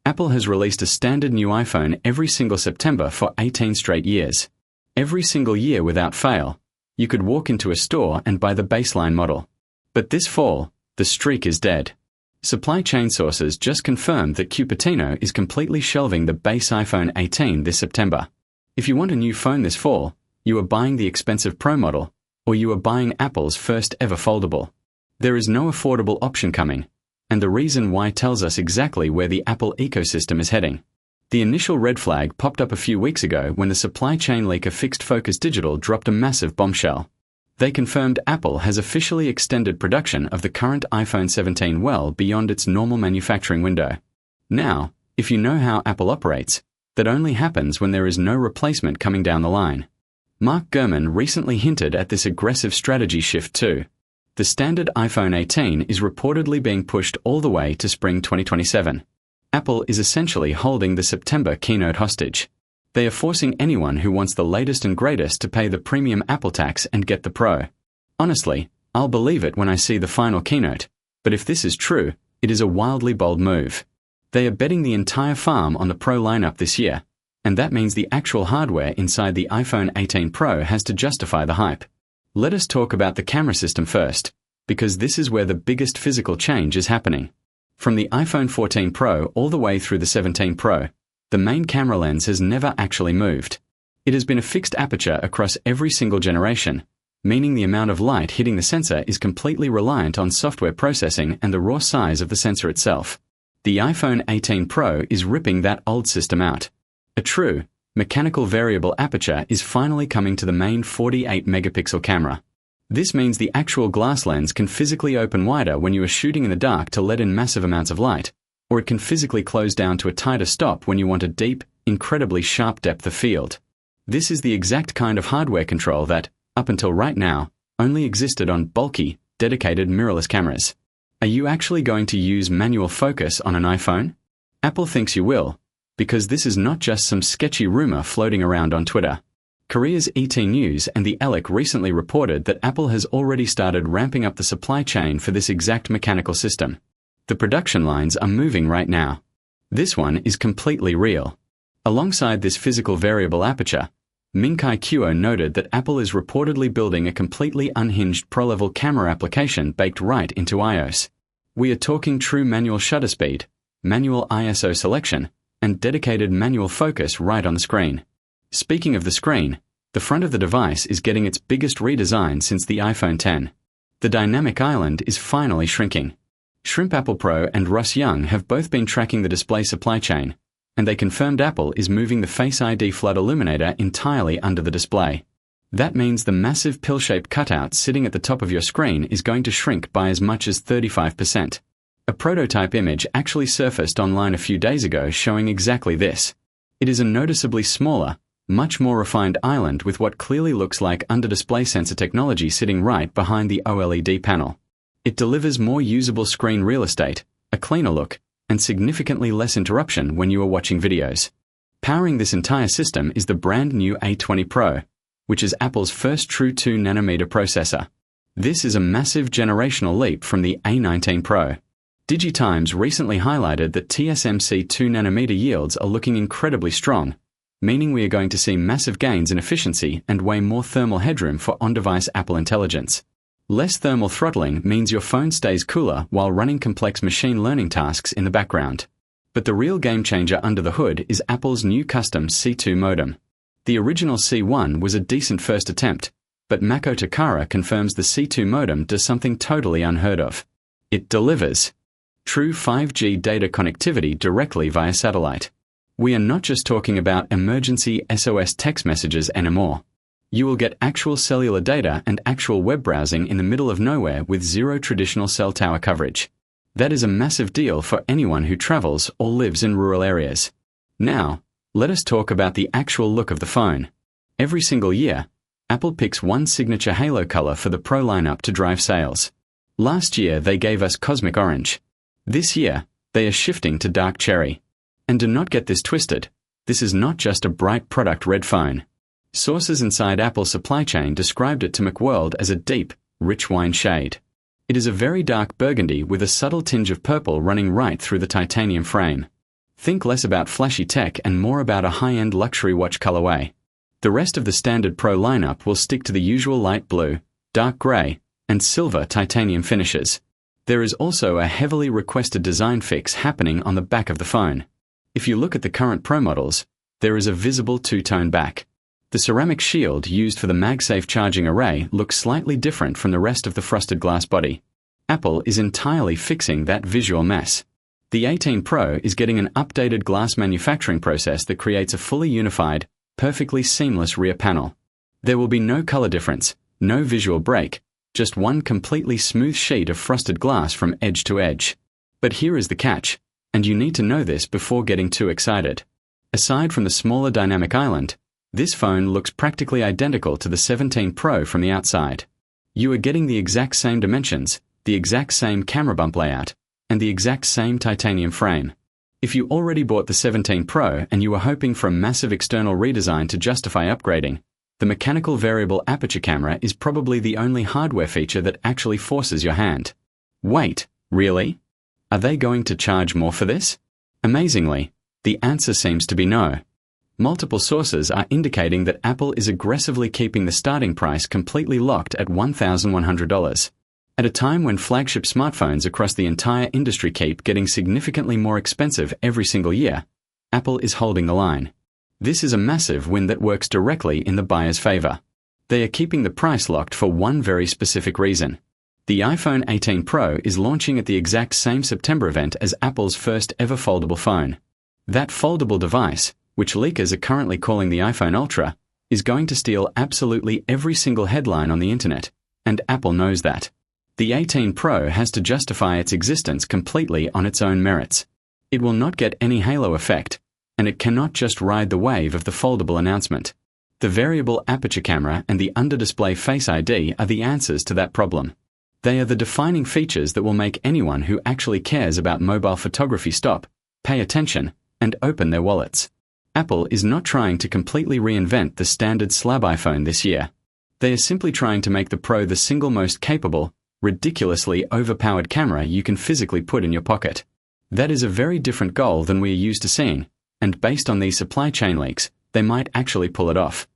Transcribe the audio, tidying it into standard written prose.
Apple has released a standard new iPhone every single September for 18 straight years. Every single year without fail, you could walk into a store and buy the baseline model. But this fall, the streak is dead. Supply chain sources just confirmed that Cupertino is completely shelving the base iPhone 18 this September. If you want a new phone this fall, you are buying the expensive Pro model, or you are buying Apple's first ever foldable. There is no affordable option coming, and the reason why tells us exactly where the Apple ecosystem is heading. The initial red flag popped up a few weeks ago when the supply chain leaker Fixed Focus Digital dropped a massive bombshell. They confirmed Apple has officially extended production of the current iPhone 17 well beyond its normal manufacturing window. Now, if you know how Apple operates, that only happens when there is no replacement coming down the line. Mark Gurman recently hinted at this aggressive strategy shift too. The standard iPhone 18 is reportedly being pushed all the way to spring 2027. Apple is essentially holding the September keynote hostage. They are forcing anyone who wants the latest and greatest to pay the premium Apple tax and get the Pro. Honestly, I'll believe it when I see the final keynote, but if this is true, it is a wildly bold move. They are betting the entire farm on the Pro lineup this year, and that means the actual hardware inside the iPhone 18 Pro has to justify the hype. Let us talk about the camera system first, because this is where the biggest physical change is happening. From the iPhone 14 Pro all the way through the 17 Pro, the main camera lens has never actually moved. It has been a fixed aperture across every single generation, meaning the amount of light hitting the sensor is completely reliant on software processing and the raw size of the sensor itself. The iPhone 18 Pro is ripping that old system out. A true, mechanical variable aperture is finally coming to the main 48-megapixel camera. This means the actual glass lens can physically open wider when you are shooting in the dark to let in massive amounts of light, or it can physically close down to a tighter stop when you want a deep, incredibly sharp depth of field. This is the exact kind of hardware control that, up until right now, only existed on bulky, dedicated mirrorless cameras. Are you actually going to use manual focus on an iPhone? Apple thinks you will, because this is not just some sketchy rumor floating around on Twitter. Korea's ET News and the ELEC recently reported that Apple has already started ramping up the supply chain for this exact mechanical system. The production lines are moving right now. This one is completely real. Alongside this physical variable aperture, Minkai Kuo noted that Apple is reportedly building a completely unhinged pro-level camera application baked right into iOS. We are talking true manual shutter speed, manual ISO selection, and dedicated manual focus right on the screen. Speaking of the screen, the front of the device is getting its biggest redesign since the iPhone X. The dynamic island is finally shrinking. Shrimp Apple Pro and Russ Young have both been tracking the display supply chain, and they confirmed Apple is moving the Face ID flood illuminator entirely under the display. That means the massive pill-shaped cutout sitting at the top of your screen is going to shrink by as much as 35%. A prototype image actually surfaced online a few days ago showing exactly this. It is a noticeably smaller, much more refined island with what clearly looks like under-display sensor technology sitting right behind the OLED panel. It delivers more usable screen real estate, a cleaner look, and significantly less interruption when you are watching videos. Powering this entire system is the brand new A20 Pro, which is Apple's first true 2nm processor. This is a massive generational leap from the A19 Pro. DigiTimes recently highlighted that TSMC 2nm yields are looking incredibly strong, meaning we are going to see massive gains in efficiency and way more thermal headroom for on-device Apple Intelligence. Less thermal throttling means your phone stays cooler while running complex machine learning tasks in the background. But the real game changer under the hood is Apple's new custom C2 modem. The original C1 was a decent first attempt, but Mako Takara confirms the C2 modem does something totally unheard of. It delivers true 5G data connectivity directly via satellite. We are not just talking about emergency SOS text messages anymore. You will get actual cellular data and actual web browsing in the middle of nowhere with zero traditional cell tower coverage. That is a massive deal for anyone who travels or lives in rural areas. Now, let us talk about the actual look of the phone. Every single year, Apple picks one signature halo color for the Pro lineup to drive sales. Last year they gave us cosmic orange. This year, they are shifting to dark cherry. And do not get this twisted, this is not just a bright product red phone. Sources inside Apple's supply chain described it to Macworld as a deep, rich wine shade. It is a very dark burgundy with a subtle tinge of purple running right through the titanium frame. Think less about flashy tech and more about a high-end luxury watch colorway. The rest of the standard Pro lineup will stick to the usual light blue, dark grey, and silver titanium finishes. There is also a heavily requested design fix happening on the back of the phone. If you look at the current Pro models, there is a visible two-tone back. The ceramic shield used for the MagSafe charging array looks slightly different from the rest of the frosted glass body. Apple is entirely fixing that visual mess. The 18 Pro is getting an updated glass manufacturing process that creates a fully unified, perfectly seamless rear panel. There will be no color difference, no visual break, just one completely smooth sheet of frosted glass from edge to edge. But here is the catch, and you need to know this before getting too excited. Aside from the smaller dynamic island, this phone looks practically identical to the 17 Pro from the outside. You are getting the exact same dimensions, the exact same camera bump layout, and the exact same titanium frame. If you already bought the 17 Pro and you were hoping for a massive external redesign to justify upgrading, the mechanical variable aperture camera is probably the only hardware feature that actually forces your hand. Wait, really? Are they going to charge more for this? Amazingly, the answer seems to be no. Multiple sources are indicating that Apple is aggressively keeping the starting price completely locked at $1,100. At a time when flagship smartphones across the entire industry keep getting significantly more expensive every single year, Apple is holding the line. This is a massive win that works directly in the buyer's favor. They are keeping the price locked for one very specific reason. The iPhone 18 Pro is launching at the exact same September event as Apple's first ever foldable phone. That foldable device, which leakers are currently calling the iPhone Ultra, is going to steal absolutely every single headline on the internet, and Apple knows that. The 18 Pro has to justify its existence completely on its own merits. It will not get any halo effect, and it cannot just ride the wave of the foldable announcement. The variable aperture camera and the under-display Face ID are the answers to that problem. They are the defining features that will make anyone who actually cares about mobile photography stop, pay attention, and open their wallets. Apple is not trying to completely reinvent the standard slab iPhone this year. They are simply trying to make the Pro the single most capable, ridiculously overpowered camera you can physically put in your pocket. That is a very different goal than we are used to seeing, and based on these supply chain leaks, they might actually pull it off.